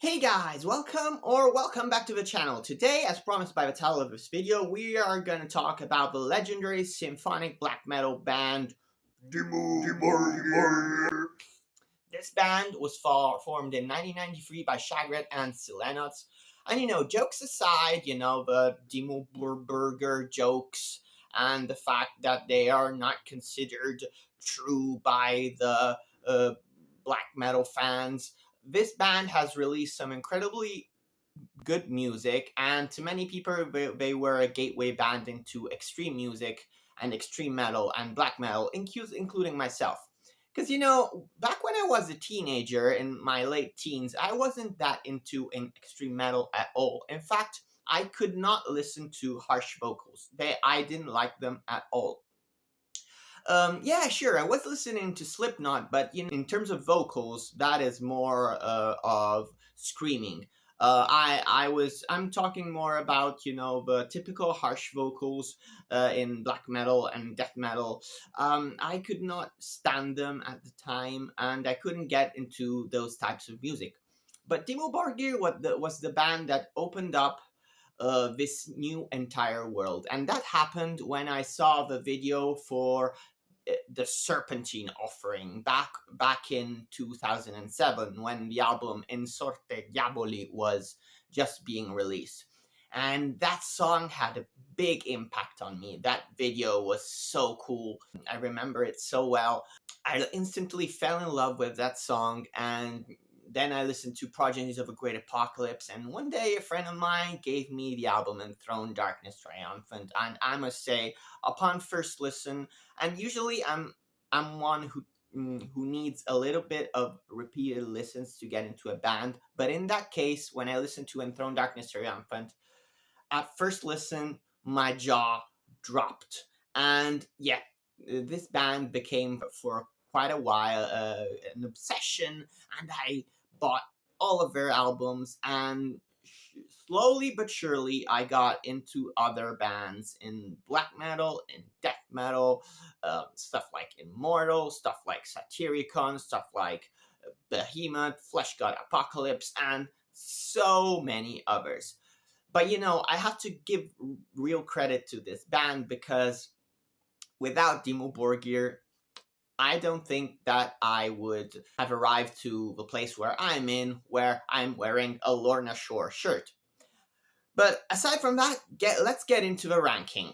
Hey guys, welcome back to the channel. Today, as promised by the title of this video, we are gonna talk about the legendary symphonic black metal band Dimmu Borgir. This band was formed in 1993 by Shagret and Silenots. And jokes aside, the Dimmu Borgir jokes and the fact that they are not considered true by the black metal fans, this band has released some incredibly good music, and to many people, they were a gateway band into extreme music and extreme metal and black metal, including myself. Because, back when I was a teenager in my late teens, I wasn't that into extreme metal at all. In fact, I could not listen to harsh vocals. I didn't like them at all. Yeah, sure. I was listening to Slipknot, but in terms of vocals, that is more of screaming. I'm talking more about the typical harsh vocals in black metal and death metal. I could not stand them at the time, and I couldn't get into those types of music. But Dimmu Borgir was the band that opened up this new entire world, and that happened when I saw the video for the Serpentine offering back in 2007 when the album In Sorte, Diaboli was just being released. And that song had a big impact on me. That video was so cool. I remember it so well. I instantly fell in love with that song, and then I listened to Progenies of a Great Apocalypse, and one day a friend of mine gave me the album Enthrone, Darkness Triumphant, and I must say, upon first listen, and usually I'm one who needs a little bit of repeated listens to get into a band, but in that case, when I listened to Enthrone, Darkness Triumphant, at first listen, my jaw dropped, and yeah, this band became for quite a while an obsession, and I bought all of their albums, and slowly but surely I got into other bands in black metal, in death metal, stuff like Immortal, stuff like Satyricon, stuff like Behemoth, Flesh God Apocalypse, and so many others. But I have to give real credit to this band, because without Dimmu Borgir, I don't think that I would have arrived to the place where where I'm wearing a Lorna Shore shirt. But aside from that, let's get into the ranking.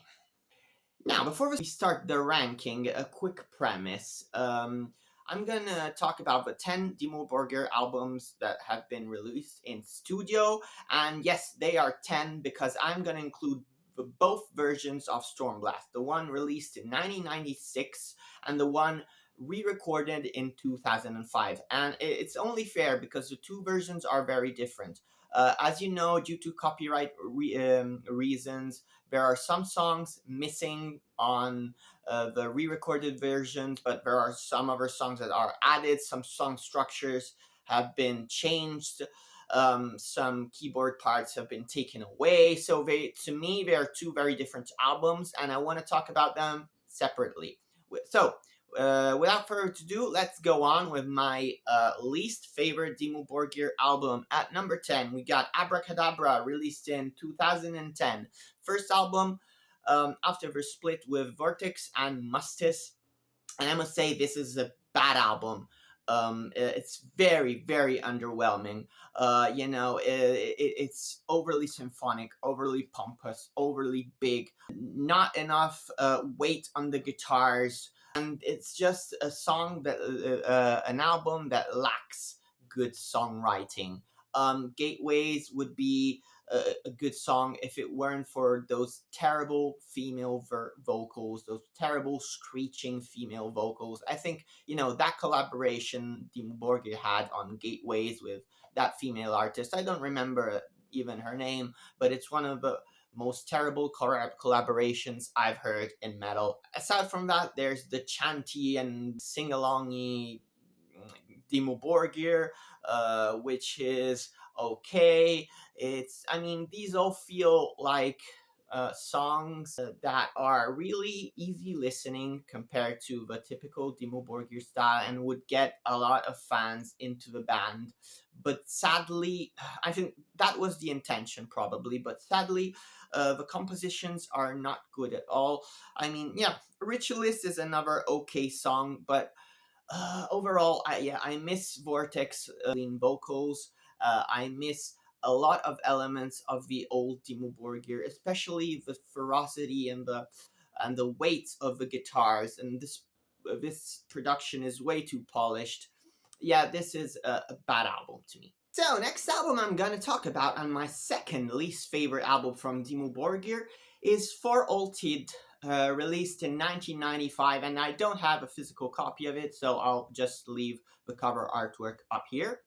Now, before we start the ranking, a quick premise. I'm gonna talk about the 10 Dimmu Borgir albums that have been released in studio, and yes, they are 10 because I'm gonna include both versions of Stormblast, the one released in 1996 and the one re-recorded in 2005. And it's only fair because the two versions are very different. As you know, due to copyright reasons, there are some songs missing on the re-recorded versions, but there are some other songs that are added. Some song structures have been changed. Some keyboard parts have been taken away. So to me, they are two very different albums, and I want to talk about them separately. So without further ado, let's go on with my least favorite Dimmu Borgir album. At number 10, we got Abracadabra, released in 2010. First album after their split with Vortex and Mustis. And I must say, this is a bad album. It's very, very underwhelming. It's overly symphonic, overly pompous, overly big, not enough weight on the guitars, and it's just an album that lacks good songwriting. Gateways would be a good song if it weren't for those terrible female vocals, those terrible screeching female vocals. I think that collaboration Dimmu Borgir had on Gateways with that female artist. I don't remember even her name, but it's one of the most terrible collaborations I've heard in metal. Aside from that, there's the chanty and sing-alongy Dimmu Borgir, which is okay. These all feel like songs that are really easy listening compared to the typical Dimmu Borgir style and would get a lot of fans into the band. But sadly, I think that was the intention probably, but sadly, the compositions are not good at all. I mean, yeah, Ritualist is another okay song, but overall, I miss Vortex in vocals. I miss a lot of elements of the old Dimmu Borgir, especially the ferocity and the weight of the guitars. And this production is way too polished. Yeah, this is a bad album to me. So, next album I'm gonna talk about, and my second least favorite album from Dimmu Borgir, is For All Tid, released in 1995, and I don't have a physical copy of it, so I'll just leave the cover artwork up here.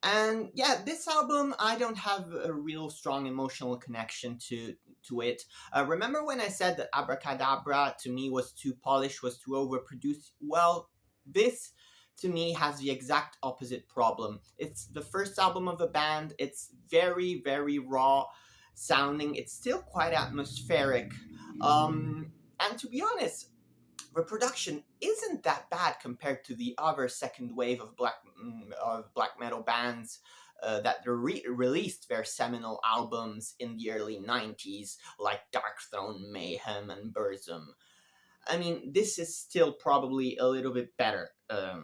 And yeah, this album, I don't have a real strong emotional connection to it. Remember when I said that Abracadabra to me was too polished, was too overproduced? Well, this to me has the exact opposite problem. It's the first album of the band. It's very, very raw sounding. It's still quite atmospheric. And to be honest, the production isn't that bad compared to the other second wave of black metal bands that released their seminal albums in the early 90s, like Darkthrone, Mayhem, and Burzum. I mean, this is still probably a little bit better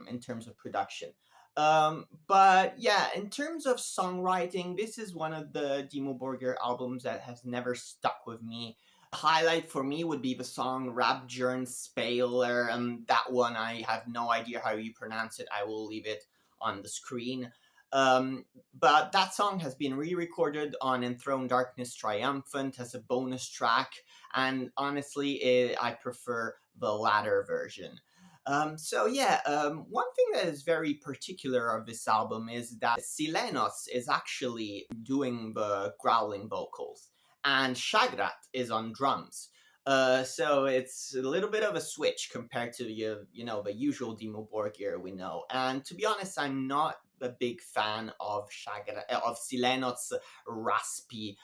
in terms of production. But yeah, in terms of songwriting, this is one of the Dimmu Borgir albums that has never stuck with me. Highlight for me would be the song Rabjörn Spaler, and that one I have no idea how you pronounce it. I will leave it on the screen. But that song has been re-recorded on Enthrone Darkness Triumphant as a bonus track, and honestly, I prefer the latter version. One thing that is very particular of this album is that Silenos is actually doing the growling vocals, and Shagrat is on drums. So it's a little bit of a switch compared to the usual Dimmu Borgir we know. And to be honest, I'm not a big fan of Silenos' raspy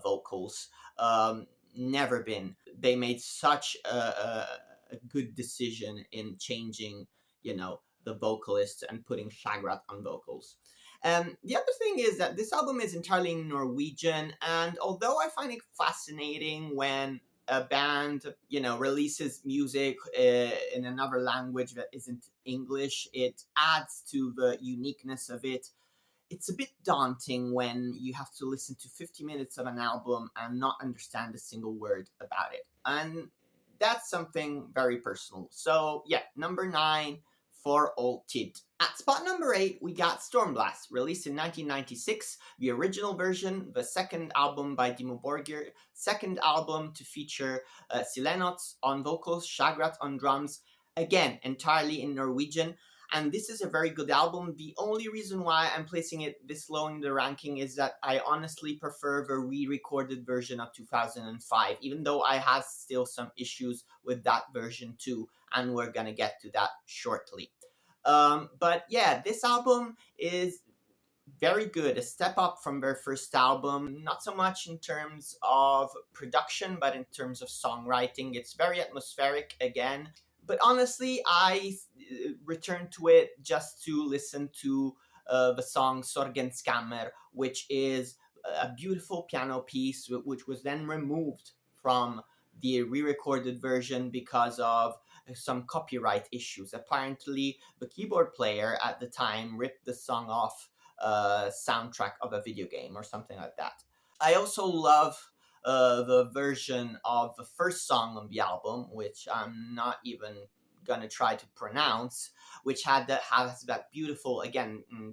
vocals. Never been. They made such a good decision in changing, the vocalist and putting Shagrat on vocals. The other thing is that this album is entirely in Norwegian, and although I find it fascinating when a band, releases music in another language that isn't English, it adds to the uniqueness of it. It's a bit daunting when you have to listen to 50 minutes of an album and not understand a single word about it. And that's something very personal. So, yeah, number 9, For All Tid. At spot number 8, we got Stormblast, released in 1996, the original version, the second album by Dimmu Borgir, second album to feature Silenos on vocals, Shagrat on drums, again, entirely in Norwegian. And this is a very good album. The only reason why I'm placing it this low in the ranking is that I honestly prefer the re-recorded version of 2005, even though I have still some issues with that version too, and we're gonna get to that shortly. But yeah, this album is very good, a step up from their first album, not so much in terms of production, but in terms of songwriting. It's very atmospheric again. But honestly, I returned to it just to listen to the song Sorgenskammer, which is a beautiful piano piece, which was then removed from the re-recorded version because of some copyright issues. Apparently, the keyboard player at the time ripped the song off soundtrack of a video game or something like that. I also love the version of the first song on the album, which I'm not even gonna try to pronounce, which has that beautiful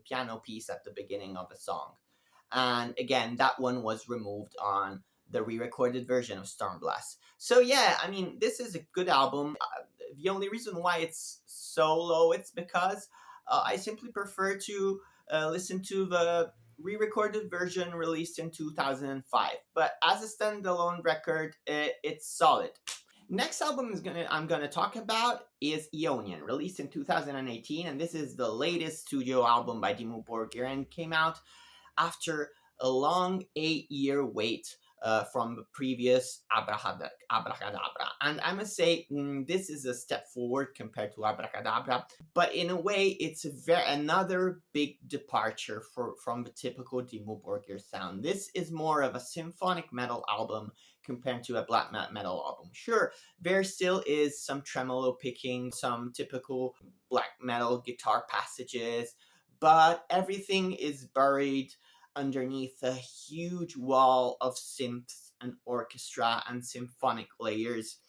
piano piece at the beginning of the song. And again, that one was removed on the re-recorded version of Stormblast. So yeah, I mean, this is a good album. The only reason why it's so low, it's because I simply prefer to listen to the re-recorded version released in 2005. But as a standalone record, it's solid. Next album I'm gonna talk about is Eonian, released in 2018, and this is the latest studio album by Dimmu Borgir and came out after a long 8-year wait from the previous abracadabra. And I must say, this is a step forward compared to abracadabra, but in a way, it's another big departure from the typical Dimmu Borgir sound. This is more of a symphonic metal album compared to a black metal album. Sure, there still is some tremolo picking, some typical black metal guitar passages, but everything is buried underneath a huge wall of synths and orchestra and symphonic layers.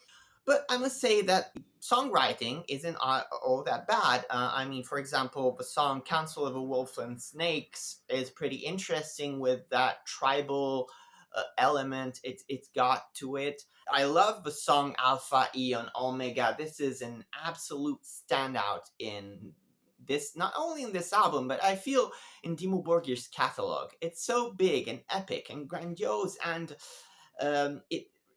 But I must say that songwriting isn't all that bad. I mean, for example, the song Council of the Wolf and Snakes is pretty interesting with that tribal element it's got to it. I love the song Alpha, Eon, Omega. This is an absolute standout in this, not only in this album, but I feel in Dimmu Borgir's catalog. It's so big and epic and grandiose, and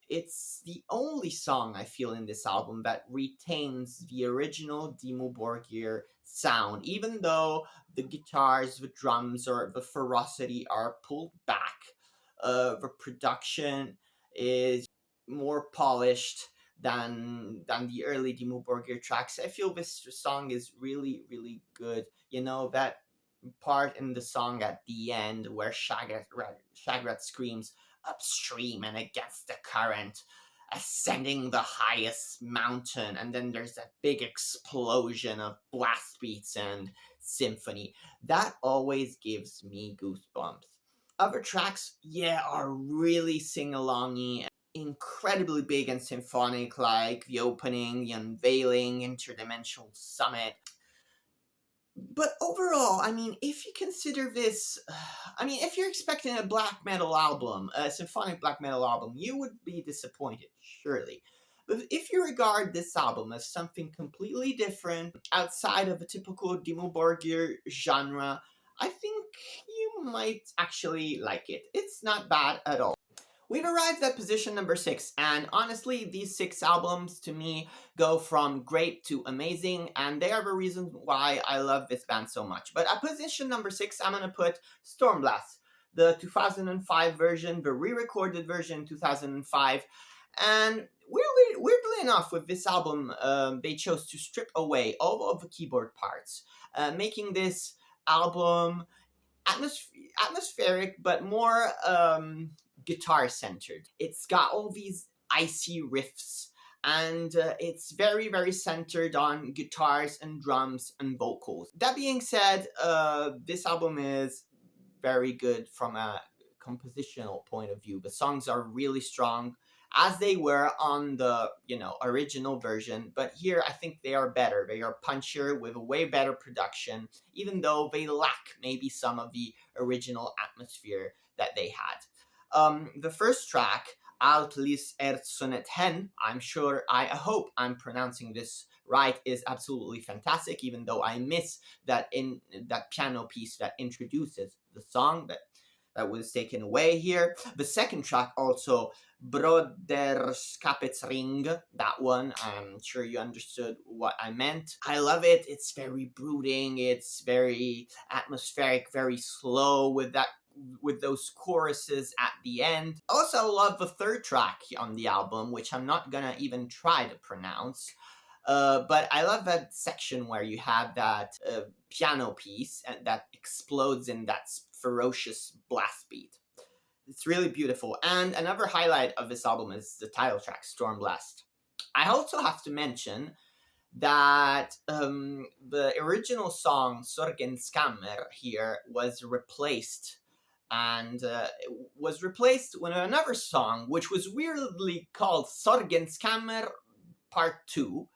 it's the only song I feel in this album that retains the original Dimmu Borgir sound, even though the guitars, the drums, or the ferocity are pulled back. The production is more polished than the early Dimmu Borgir tracks. I feel this song is really good. You know, that part in the song at the end where Shagrat screams upstream and against the current, ascending the highest mountain, and then there's that big explosion of blast beats and symphony. That always gives me goosebumps. Other tracks, yeah, are really sing-alongy, incredibly big and symphonic, like the opening, the unveiling, interdimensional summit. But overall, I mean, if you consider this, I mean, if you're expecting a black metal album, a symphonic black metal album, you would be disappointed, surely. But if you regard this album as something completely different, outside of the typical Dimmu Borgir genre, I think you might actually like it. It's not bad at all. We've arrived at position number 6, and honestly, these 6 albums to me go from great to amazing, and they are the reason why I love this band so much. But at position number 6, I'm gonna put Stormblast, the 2005 version, the re-recorded version 2005, and weirdly enough, with this album, they chose to strip away all of the keyboard parts, making this album atmospheric, but more guitar centered. It's got all these icy riffs, and it's very centered on guitars and drums and vocals. That being said, this album is very good from a compositional point of view. The songs are really strong, as they were on the original version, but here I think they are better. They are punchier with a way better production, even though they lack maybe some of the original atmosphere that they had. The first track, Allt lis erzonet hen, I hope I'm pronouncing this right, is absolutely fantastic, even though I miss that piano piece that introduces the song that was taken away here. The second track also, Broderskapetsring, that one, I'm sure you understood what I meant. I love it. It's very brooding, it's very atmospheric, very slow with those choruses at the end. Also love the third track on the album, which I'm not gonna even try to pronounce. But I love that section where you have that piano piece and that explodes in that ferocious blast beat. It's really beautiful. And another highlight of this album is the title track, Stormblast. I also have to mention that the original song Sorgenskammer here was replaced, and was replaced with another song which was weirdly called Sorgenskammer Part 2,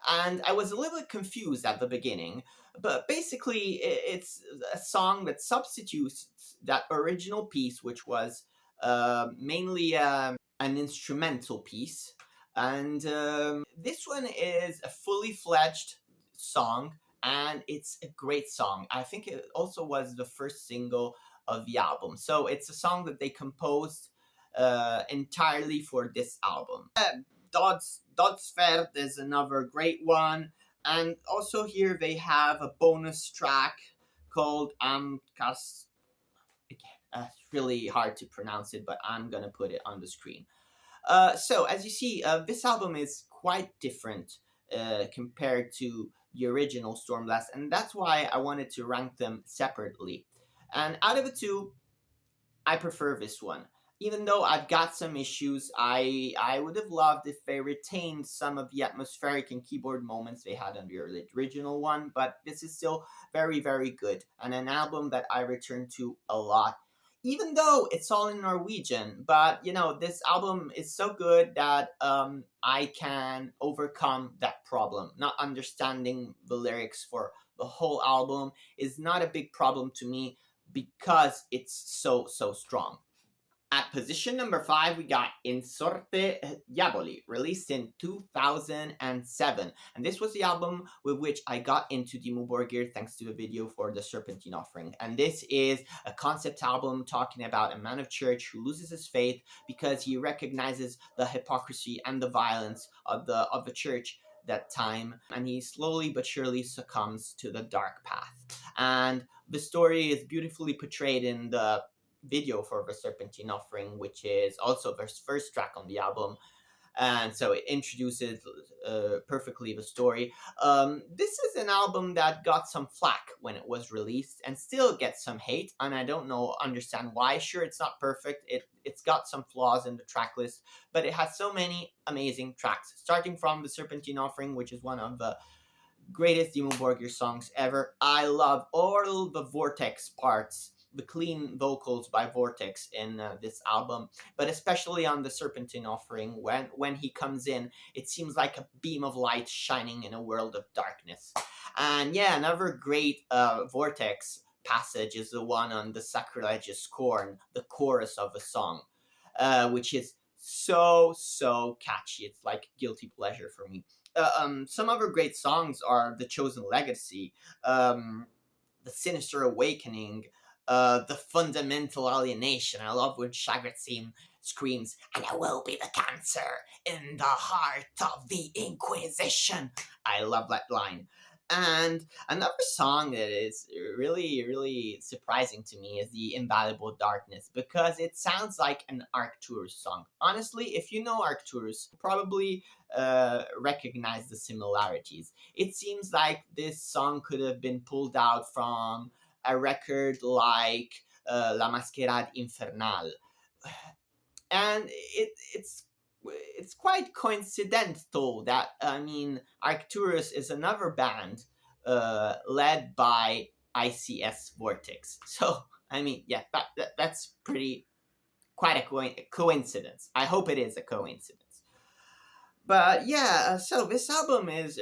and I was a little bit confused at the beginning, but basically it's a song that substitutes that original piece, which was mainly an instrumental piece, and this one is a fully fledged song, and it's a great song. I think it also was the first single of the album, so it's a song that they composed entirely for this album. Dodsverd is another great one, and also here they have a bonus track called Amkas. Again, It's really hard to pronounce it, but I'm gonna put it on the screen. So as you see, this album is quite different compared to the original Stormblast, and that's why I wanted to rank them separately. And out of the two, I prefer this one. Even though I've got some issues, I would have loved if they retained some of the atmospheric and keyboard moments they had on the original one, but this is still very, very good, and an album that I return to a lot. Even though it's all in Norwegian, but this album is so good that I can overcome that problem. Not understanding the lyrics for the whole album is not a big problem to me because it's so strong. At position number 5, we got In Sorte Diaboli, released in 2007. And this was the album with which I got into Dimmu Borgir thanks to a video for the Serpentine Offering. And this is a concept album talking about a man of church who loses his faith because he recognizes the hypocrisy and the violence of the church that time, and he slowly but surely succumbs to the dark path. And the story is beautifully portrayed in the video for the Serpentine Offering, which is also the first track on the album. And so it introduces perfectly the story. This is an album that got some flack when it was released and still gets some hate, and I don't understand why. Sure, it's not perfect. It's got some flaws in the track list, but it has so many amazing tracks, starting from the Serpentine Offering, which is one of the greatest Dimmu Borgir songs ever. I love all the Vortex parts, the clean vocals by Vortex in this album, but especially on the Serpentine Offering, when he comes in, it seems like a beam of light shining in a world of darkness. And yeah, another great Vortex passage is the one on the Sacrilegious Scorn, the chorus of the song, which is so catchy. It's like guilty pleasure for me. Some other great songs are The Chosen Legacy, The Sinister Awakening, The Fundamental Alienation. I love when Shagrat screams, "And I will be the cancer in the heart of the Inquisition." I love that line. And another song that is really surprising to me is The Invaluable Darkness, because it sounds like an Arcturus song. Honestly, if you know Arcturus, probably recognize the similarities. It seems like this song could have been pulled out from a record like La Masquerade Infernale. And it's quite coincidental that, I mean, Arcturus is another band led by ICS Vortex. So I mean, yeah, that's pretty quite a coincidence. I hope it is a coincidence. But yeah, so this album is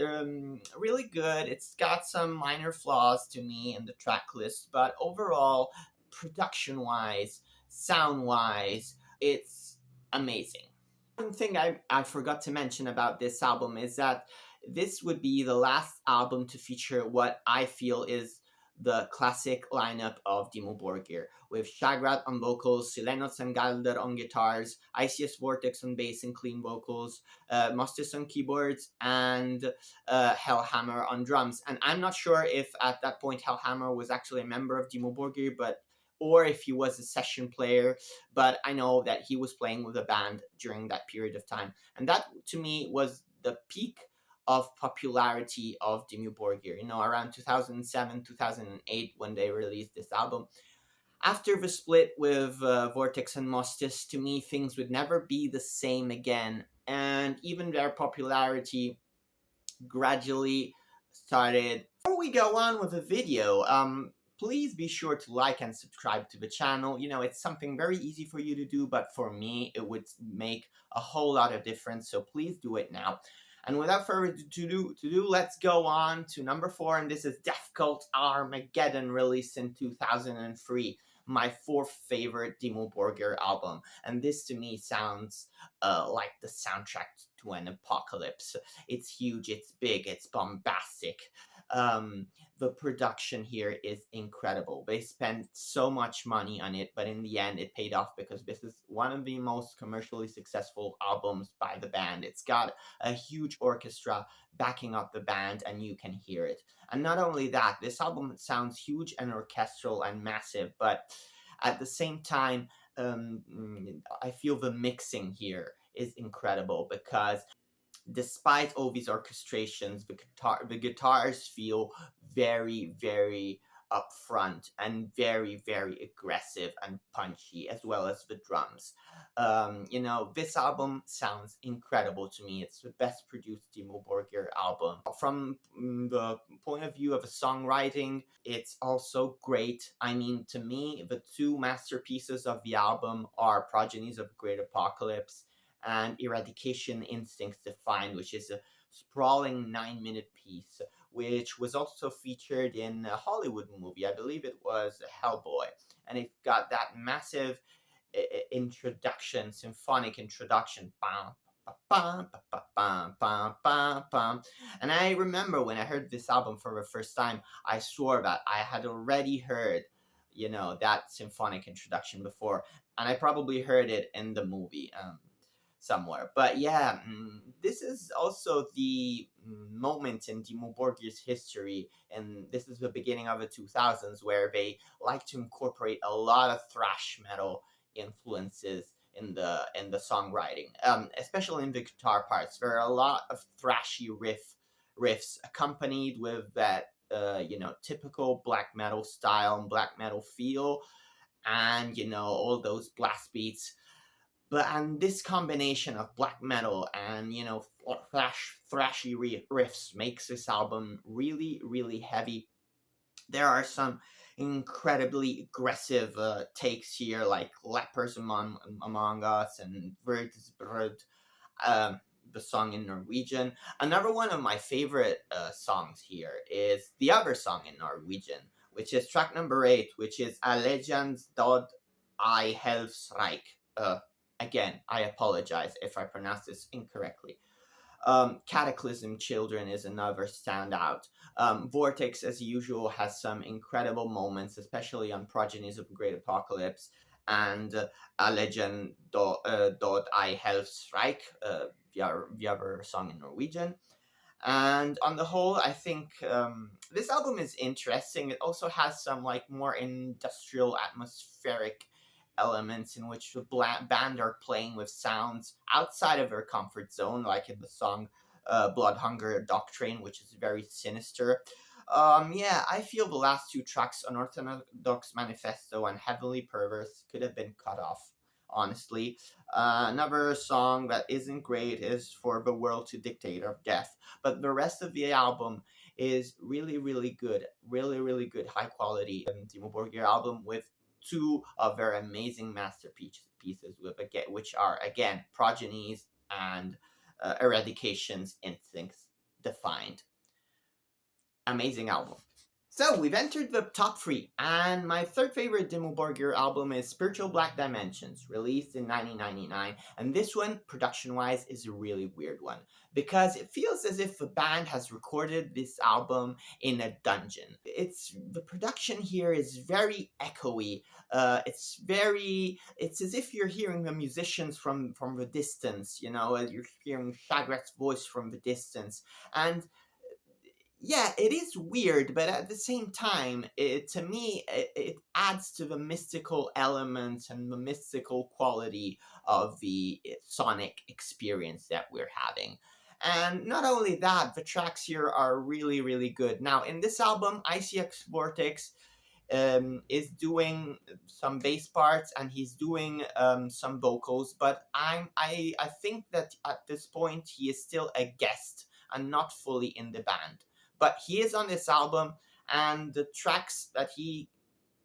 really good. It's got some minor flaws to me in the track list, but overall, production wise, sound wise, it's amazing. One thing I forgot to mention about this album is that this would be the last album to feature what I feel is the classic lineup of Dimmu Borgir, with Shagrat on vocals, Silenos and Galder on guitars, ICS Vortex on bass and clean vocals, Mostis on keyboards, and Hellhammer on drums. And I'm not sure if at that point Hellhammer was actually a member of Dimmu Borgir, or if he was a session player, but I know that he was playing with a band during that period of time. And that, to me, was the peak of popularity of Dimmu Borgir, around 2007, 2008, when they released this album. After the split with Vortex and Mostis, to me, things would never be the same again. And even their popularity gradually started. Before we go on with the video, please be sure to like and subscribe to the channel. It's something very easy for you to do, but for me, it would make a whole lot of difference. So please do it now. And without further ado, let's go on to number 4, and this is Death Cult Armageddon, released in 2003. My fourth favorite Dimmu Borgir album, and this to me sounds like the soundtrack to an apocalypse. It's huge, it's big, it's bombastic. The production here is incredible. They spent so much money on it, but in the end it paid off, because this is one of the most commercially successful albums by the band. It's got a huge orchestra backing up the band, and you can hear it. And not only that, this album sounds huge and orchestral and massive, but At the same time, I feel the mixing here is incredible because despite all these orchestrations, the guitars feel very, very upfront and very, very aggressive and punchy, as well as the drums. This album sounds incredible to me. It's the best produced Dimmu Borgir album. From the point of view of the songwriting, it's also great. I mean, to me, the two masterpieces of the album are Progenies of Great Apocalypse and Eradication Instincts Defined, which is a sprawling 9-minute piece, which was also featured in a Hollywood movie. I believe it was Hellboy. And it got that massive introduction, symphonic introduction. Bam, bam, bam, bam, bam, bam, bam. And I remember when I heard this album for the first time, I swore that I had already heard, that symphonic introduction before, and I probably heard it in the movie. Somewhere. But yeah, this is also the moment in Dimmu Borgir's history, and this is the beginning of the 2000s, where they like to incorporate a lot of thrash metal influences in the songwriting, especially in the guitar parts. There are a lot of thrashy riffs accompanied with that typical black metal style and black metal feel, and all those blast beats. And this combination of black metal and thrashy riffs makes this album really, really heavy. There are some incredibly aggressive takes here, like Lepers Among Us and Vrdsbrud, um, the song in Norwegian. Another one of my favorite songs here is the other song in Norwegian, which is track number 8, which is A Legends Dod I Helfsreich. Again, I apologize if I pronounce this incorrectly. Cataclysm Children is another standout. Vortex, as usual, has some incredible moments, especially on Progenies of the Great Apocalypse and A Legend Dod I Helfsreich, the other song in Norwegian. And on the whole, I think this album is interesting. It also has some more industrial, atmospheric elements in which the band are playing with sounds outside of their comfort zone, like in the song Blood Hunger Doctrine, which is very sinister. Yeah, I feel the last two tracks, Unorthodox Manifesto and Heavenly Perverse, could have been cut off, honestly. Another song that isn't great is For the World to Dictator of Death, but the rest of the album is really, really good. Really, really good, high quality Dimmu Borgir album with two of their amazing masterpieces, which are, again, Progenies and Eradication's Instincts Defined. Amazing album. So we've entered the top 3, and my third favorite Dimmu Borgir album is Spiritual Black Dimensions, released in 1999, and this one, production-wise, is a really weird one, because it feels as if the band has recorded this album in a dungeon. The production here is very echoey. It's as if you're hearing the musicians from the distance, you're hearing Shagrat's voice from the distance, and yeah, it is weird, but at the same time, to me, it adds to the mystical element and the mystical quality of the sonic experience that we're having. And not only that, the tracks here are really, really good. Now, in this album, ICX Vortex is doing some bass parts and he's doing some vocals, but I think that at this point he is still a guest and not fully in the band. But he is on this album, and the tracks that he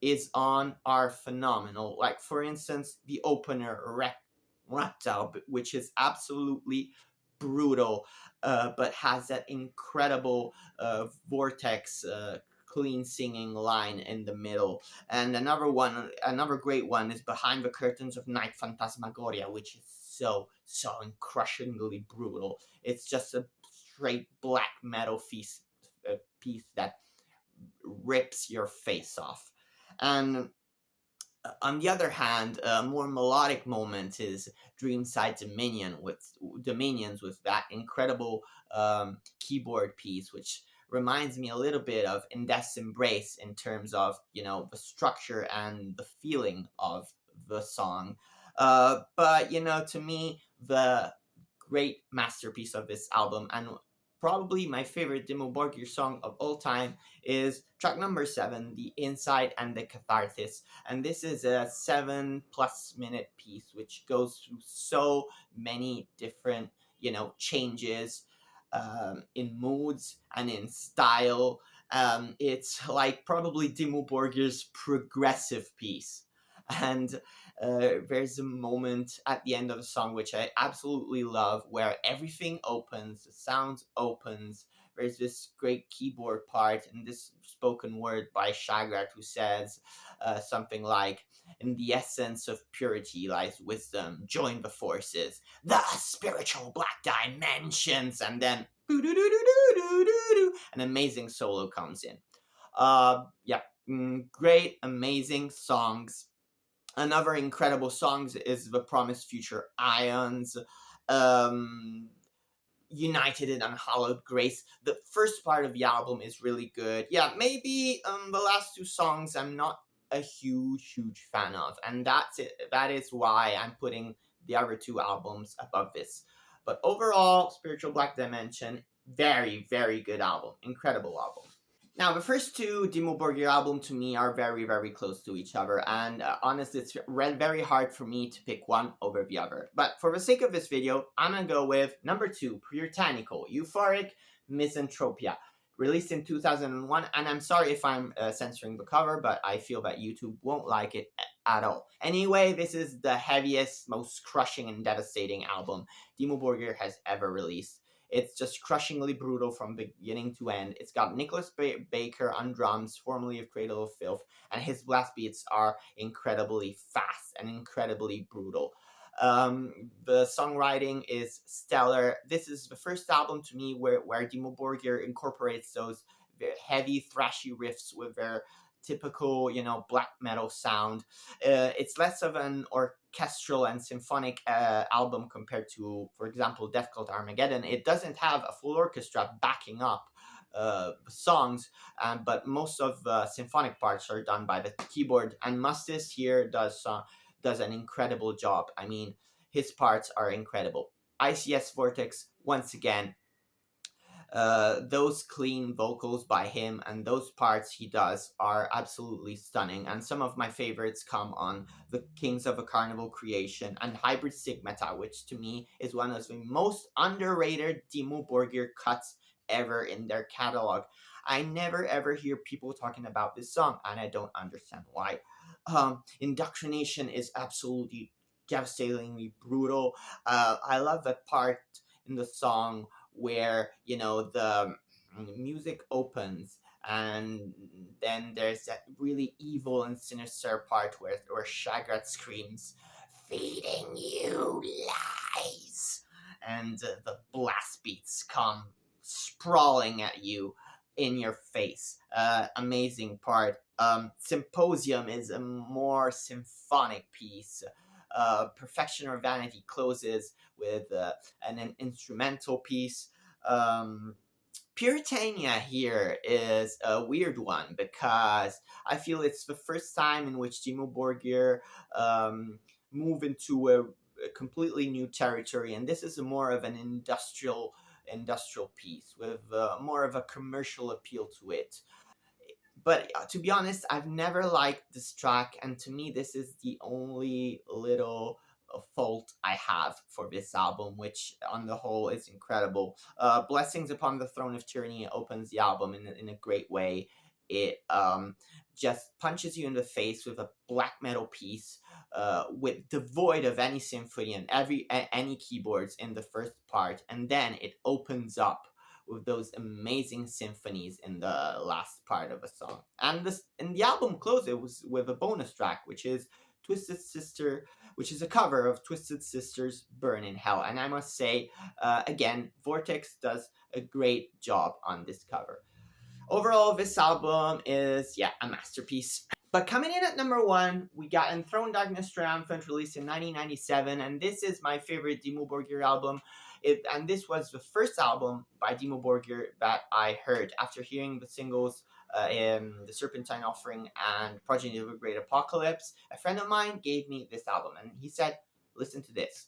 is on are phenomenal. Like, for instance, the opener, Reptile, which is absolutely brutal, but has that incredible vortex clean singing line in the middle. And another great one is Behind the Curtains of Night Phantasmagoria, which is so crushingly brutal. It's just a straight black metal piece that rips your face off. And on the other hand, a more melodic moment is Dreamside Dominions with that incredible keyboard piece, which reminds me a little bit of In Death's Embrace in terms of, the structure and the feeling of the song. But, to me, the great masterpiece of this album, and probably my favorite Dimmu Borgir song of all time, is track number 7, The Insight and the Catharsis. And this is a 7+ minute piece which goes through so many different, changes in moods and in style. It's like probably Dimmu Borgir's progressive piece. And there's a moment at the end of the song which I absolutely love, where everything opens, the sounds opens. There's this great keyboard part and this spoken word by Shagrat, who says something like, "In the essence of purity lies wisdom. Join the forces, the spiritual black dimensions," and then an amazing solo comes in. Yeah, great, amazing songs. Another incredible songs is The Promised Future Ions, um, United in Unhallowed Grace. The first part of the album is really good. Yeah, maybe the last two songs I'm not a huge fan of, and that's it. That is why I'm putting the other two albums above this. But overall, Spiritual Black Dimension, very good album, incredible album. Now, the first two Dimmu Borgir album to me are very close to each other, and honestly, it's very hard for me to pick one over the other. But for the sake of this video, I'm gonna go with number 2, puritanical, euphoric, misanthropia, released in 2001. And I'm sorry if I'm censoring the cover, but I feel that YouTube won't like it at all. Anyway, this is the heaviest, most crushing and devastating album Dimmu Borgir has ever released. It's just crushingly brutal from beginning to end. It's got Nicholas Baker on drums, formerly of Cradle of Filth, and his blast beats are incredibly fast and incredibly brutal. The songwriting is stellar. This is the first album to me where Dimmu Borgir incorporates those very heavy, thrashy riffs with their typical, black metal sound. It's less of an orchestral and symphonic album compared to, for example, Death Cult Armageddon. It doesn't have a full orchestra backing up songs, but most of the symphonic parts are done by the keyboard, and Mustis here does an incredible job. I mean, his parts are incredible. ICS Vortex, once again, those clean vocals by him and those parts he does are absolutely stunning. And some of my favorites come on The Kings of a Carnival Creation and Hybrid Stigmata, which to me is one of the most underrated Dimmu Borgir cuts ever in their catalog. I never ever hear people talking about this song, and I don't understand why. Indoctrination is absolutely devastatingly brutal. I love that part in the song where the music opens, and then there's that really evil and sinister part where Shagrat screams, "Feeding you lies," and the blast beats come sprawling at you in your face. Amazing part. Symposium is a more symphonic piece. Perfection or Vanity closes with an instrumental piece. Puritania here is a weird one because I feel it's the first time in which Dimmu Borgir move into a completely new territory, and this is more of an industrial piece with more of a commercial appeal to it. But to be honest, I've never liked this track, and to me, this is the only little fault I have for this album, which on the whole is incredible. Blessings Upon the Throne of Tyranny opens the album in a great way. It just punches you in the face with a black metal piece, with devoid of any symphony and any keyboards in the first part, and then it opens up with those amazing symphonies in the last part of a song. And the album closes with a bonus track, which is Twisted Sister, which is a cover of Twisted Sister's Burn in Hell. And I must say, again, Vortex does a great job on this cover. Overall, this album is, a masterpiece. But coming in at number 1, we got Enthrone Darkness Triumphant, released in 1997, and this is my favorite Dimmu Borgir album. And this was the first album by Dimmu Borgir that I heard after hearing the singles The Serpentine Offering and Progeny of a Great Apocalypse. A friend of mine gave me this album, and he said, "Listen to this."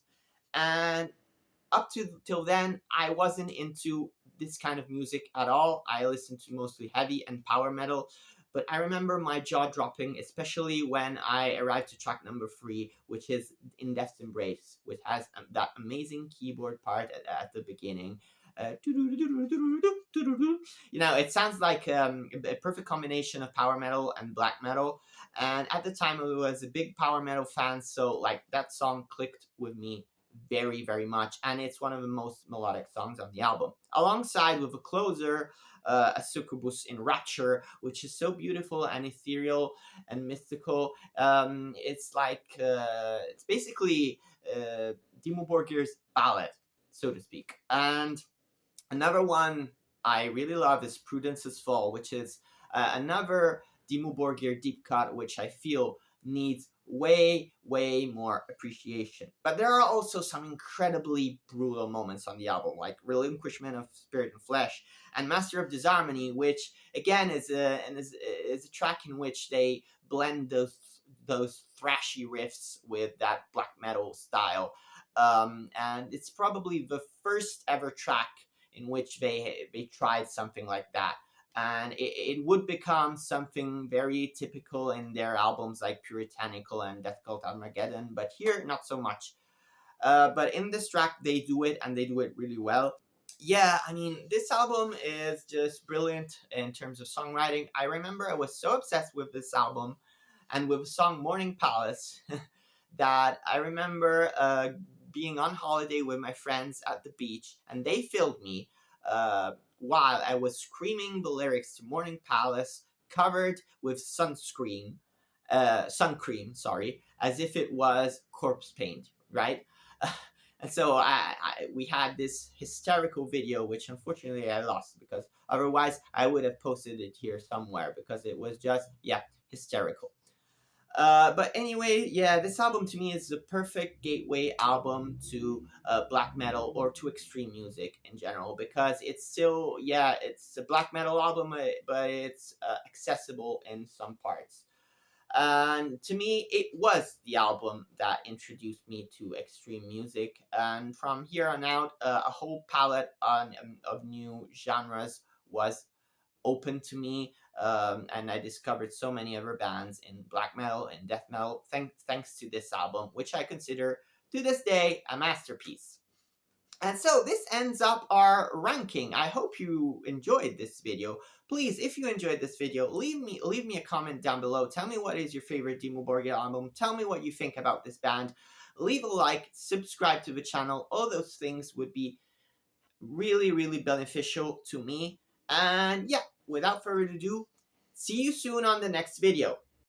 And up to till then, I wasn't into this kind of music at all. I listened to mostly heavy and power metal. But I remember my jaw dropping, especially when I arrived to track number 3, which is In Death's Embrace, which has that amazing keyboard part at the beginning. It sounds like a perfect combination of power metal and black metal. And at the time, I was a big power metal fan, so like that song clicked with me very, very much, and it's one of the most melodic songs on the album, alongside with a closer, a succubus in Rapture, which is so beautiful and ethereal and mystical. It's like it's basically Dimmu Borgir's ballad, so to speak. And another one I really love is Prudence's Fall, which is another Dimmu Borgir deep cut, which I feel needs way, way more appreciation. But there are also some incredibly brutal moments on the album, like Relinquishment of Spirit and Flesh and Master of Disharmony, which again is a track in which they blend those thrashy riffs with that black metal style. And it's probably the first ever track in which they tried something like that. And it would become something very typical in their albums like Puritanical and Death Cult Armageddon, but here not so much. But in this track they do it, and they do it really well. Yeah, I mean, this album is just brilliant in terms of songwriting. I remember I was so obsessed with this album and with the song Morning Palace that I remember being on holiday with my friends at the beach, and they filmed me while I was screaming the lyrics to Morning Palace, covered with sun cream, sorry, as if it was corpse paint, right? And so we had this hysterical video, which unfortunately I lost, because otherwise I would have posted it here somewhere, because it was just, yeah, hysterical. But anyway, yeah, this album to me is the perfect gateway album to black metal or to extreme music in general, because it's still, yeah, it's a black metal album, but it's accessible in some parts. And to me, it was the album that introduced me to extreme music. And from here on out, a whole palette of new genres was open to me, and I discovered so many other bands in black metal and death metal thanks to this album, which I consider to this day a masterpiece. And so this ends up our ranking. I hope you enjoyed this video. Please, if you enjoyed this video, leave me a comment down below. Tell me what is your favorite Dimmu Borgir album. Tell me what you think about this band. Leave a like, subscribe to the channel. All those things would be really, really beneficial to me. And yeah, without further ado, see you soon on the next video.